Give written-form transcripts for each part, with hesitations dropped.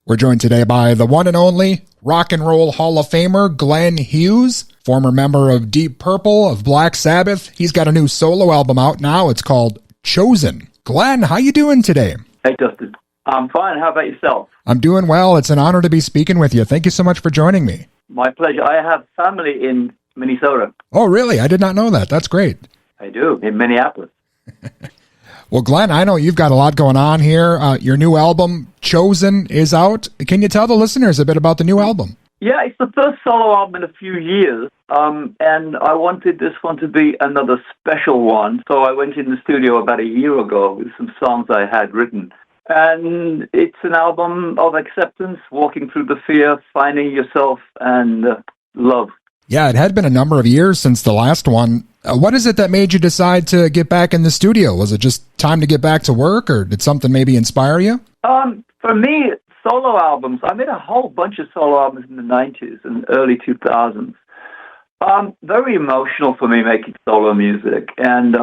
We're joined today by the one and only Rock and Roll Hall of Famer Glenn Hughes, former member of Deep Purple, of Black Sabbath. He's got a new solo album out now. It's called Chosen. Glenn, how you doing today? Hey, Dustin. I'm fine. How about yourself? I'm doing well. It's an honor to be speaking with you. Thank you so much for joining me. My pleasure. I have family in Minnesota. Oh, really? I did not know that. That's great. I do, in Minneapolis. Well, Glenn, I know you've got a lot going on here. Your new album, Chosen, is out. Can you tell the listeners a bit about the new album? Yeah, it's the first solo album in a few years, and I wanted this one to be another special one, so I went in the studio about a year ago with some songs I had written. And it's an album of acceptance, walking through the fear, finding yourself, and love. Yeah, it had been a number of years since the last one. What is it that made you decide to get back in the studio? Was it just time to get back to work, or did something maybe inspire you? For me, solo albums, I made a whole bunch of solo albums in the 90s and early 2000s. Very emotional for me making solo music. And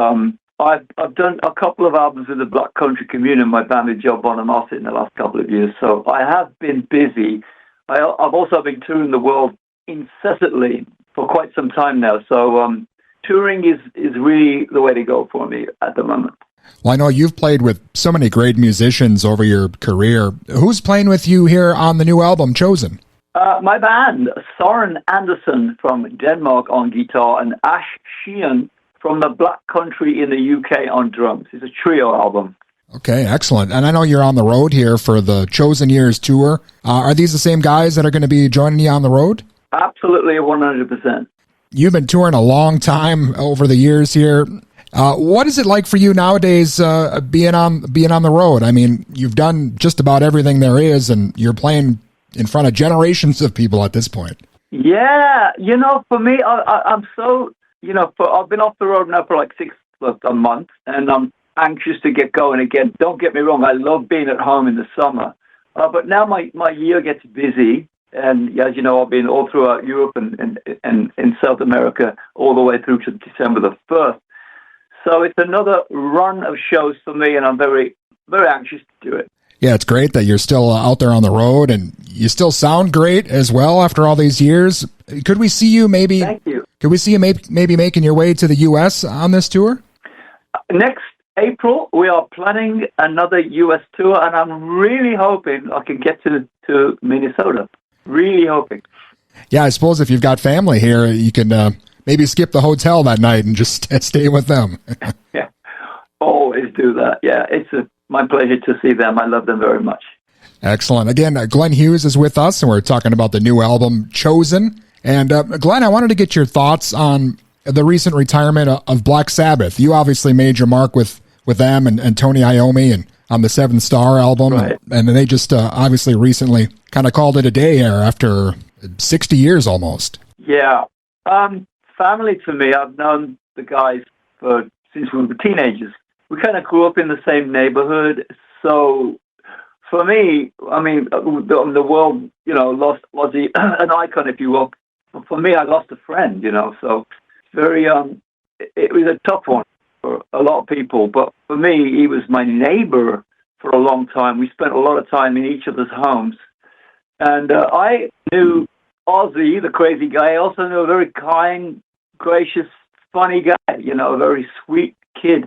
I've done a couple of albums with the Black Country Communion, my band with Joe Bonamassa in the last couple of years. So I have been busy. I've also been touring the world incessantly for quite some time now. So touring is really the way to go for me at the moment. Well, I know you've played with so many great musicians over your career. Who's playing with you here on the new album, Chosen? My band, Soren Anderson from Denmark on guitar and Ash Sheehan from the Black Country in the UK on drums. It's a trio album. Okay, excellent. And I know you're on the road here for the Chosen Years tour. Are these the same guys that are going to be joining you on the road? Absolutely, 100%. You've been touring a long time over the years here. What is it like for you nowadays being on the road? I mean, you've done just about everything there is, and you're playing in front of generations of people at this point. Yeah, for me, I'm so... I've been off the road now for like a month, and I'm anxious to get going again. Don't get me wrong, I love being at home in the summer. But now my year gets busy, and as you know, I've been all throughout Europe and in South America all the way through to December the 1st. So it's another run of shows for me, and I'm very, very anxious to do it. Yeah, it's great that you're still out there on the road, and you still sound great as well after all these years. Could we see you maybe... Thank you. Could we see you maybe making your way to the U.S. on this tour? Next April, we are planning another U.S. tour, and I'm really hoping I can get to Minnesota. Really hoping. Yeah, I suppose if you've got family here, you can maybe skip the hotel that night and just stay with them. Yeah, always do that. Yeah, it's my pleasure to see them. I love them very much. Excellent. Again, Glenn Hughes is with us, and we're talking about the new album, Chosen. And Glenn, I wanted to get your thoughts on the recent retirement of Black Sabbath. You obviously made your mark with them and Tony Iommi and on the Seven Star album. Right. And they just obviously recently kind of called it a day here after 60 years almost. Yeah. Family to me, I've known the guys since we were teenagers. We kind of grew up in the same neighborhood. So for me, I mean, the world, lost an icon, if you will. For me, I lost a friend, so very, it was a tough one for a lot of people. But for me, he was my neighbor for a long time. We spent a lot of time in each other's homes. And I knew Ozzy, the crazy guy. I also knew a very kind, gracious, funny guy, a very sweet kid.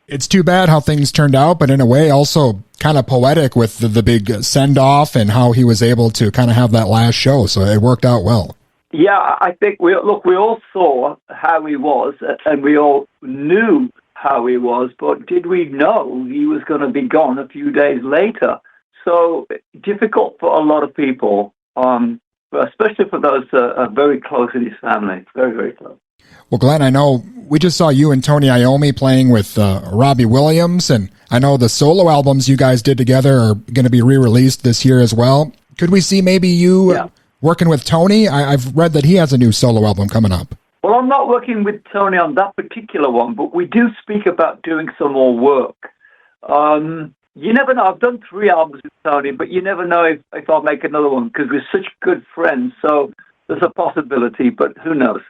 It's too bad how things turned out, but in a way also kind of poetic with the big send-off and how he was able to kind of have that last show. So it worked out well. Yeah, I think we all saw how he was, and we all knew how he was, but did we know he was going to be gone a few days later? So difficult for a lot of people, especially for those very close in his family, very, very close. Well, Glenn, I know we just saw you and Tony Iommi playing with Robbie Williams, and I know the solo albums you guys did together are going to be re-released this year as well. Could we see maybe you working with Tony? I've read that he has a new solo album coming up. Well, I'm not working with Tony on that particular one, but we do speak about doing some more work. You never know. I've done 3 albums with Tony, but you never know if I'll make another one because we're such good friends. So there's a possibility, but who knows?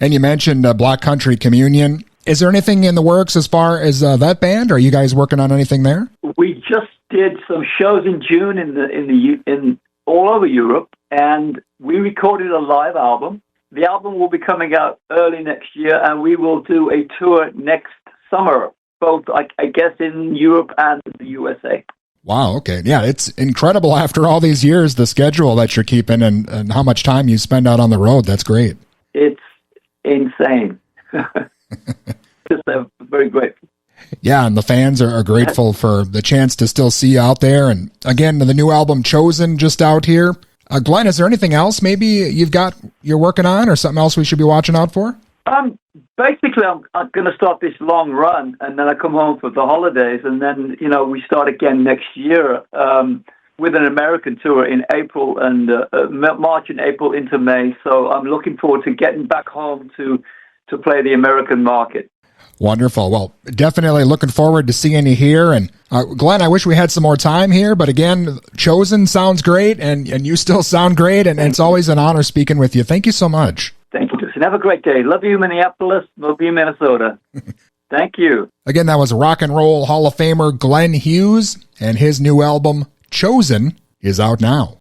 And you mentioned Black Country Communion. Is there anything in the works as far as that band? Are you guys working on anything there? We just did some shows in June in all over Europe, and we recorded a live album. The album will be coming out early next year, and we will do a tour next summer, both, I guess, in Europe and the USA. Wow, okay. Yeah, it's incredible after all these years, the schedule that you're keeping and how much time you spend out on the road. That's great. It's insane. Just very grateful. Yeah, and the fans are grateful for the chance to still see you out there. And again, the new album, Chosen, just out here. Glenn, is there anything else maybe you're working on or something else we should be watching out for? Basically, I'm going to start this long run, and then I come home for the holidays, and then, we start again next year with an American tour in April and March and April into May. So I'm looking forward to getting back home to play the American market. Wonderful. Well, definitely looking forward to seeing you here. And Glenn, I wish we had some more time here, but again, Chosen sounds great, and you still sound great, and it's always an honor speaking with you. Thank you so much. Thank you, Jason. Have a great day. Love you, Minneapolis. Love you, Minnesota. Thank you. Again, that was Rock and Roll Hall of Famer Glenn Hughes, and his new album, Chosen, is out now.